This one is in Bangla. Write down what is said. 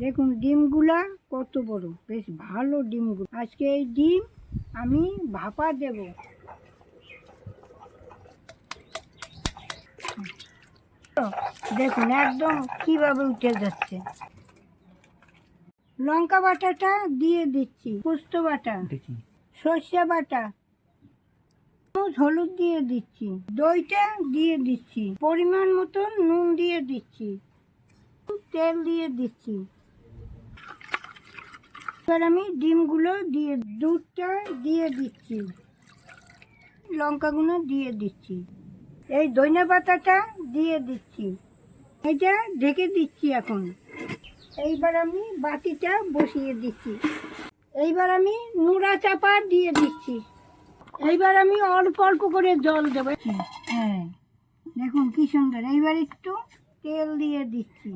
দেখুন ডিমগুলা কত বড়, বেশ ভালো ডিমগুলো। আজকে এই ডিম আমি ভাপা দেব। দেখুন একদম কিভাবে উঠে যাচ্ছে। লঙ্কা বাটাটা দিয়ে দিচ্ছি, পোস্ত বাটা, সর্ষে বাটা, হলুদ দিয়ে দিচ্ছি, দইটা দিয়ে দিচ্ছি, পরিমাণ মতো নুন দিয়ে দিচ্ছি, তেল দিয়ে দিচ্ছি। এবার আমি ডিমগুলো দিয়ে, দুধটা দিয়ে দিচ্ছি, লঙ্কাগুলো দিয়ে দিচ্ছি, এই ধনে পাতাটা দিয়ে দিচ্ছি, এটা ঢেকে দিচ্ছি। এখন এইবার আমি বাটিটা বসিয়ে দিচ্ছি। এইবার আমি নুড়া চাপা দিয়ে দিচ্ছি। এইবার আমি অল্প অল্প করে জল দেবো। হ্যাঁ, দেখুন কি সুন্দর। এইবার একটু তেল দিয়ে দিচ্ছি।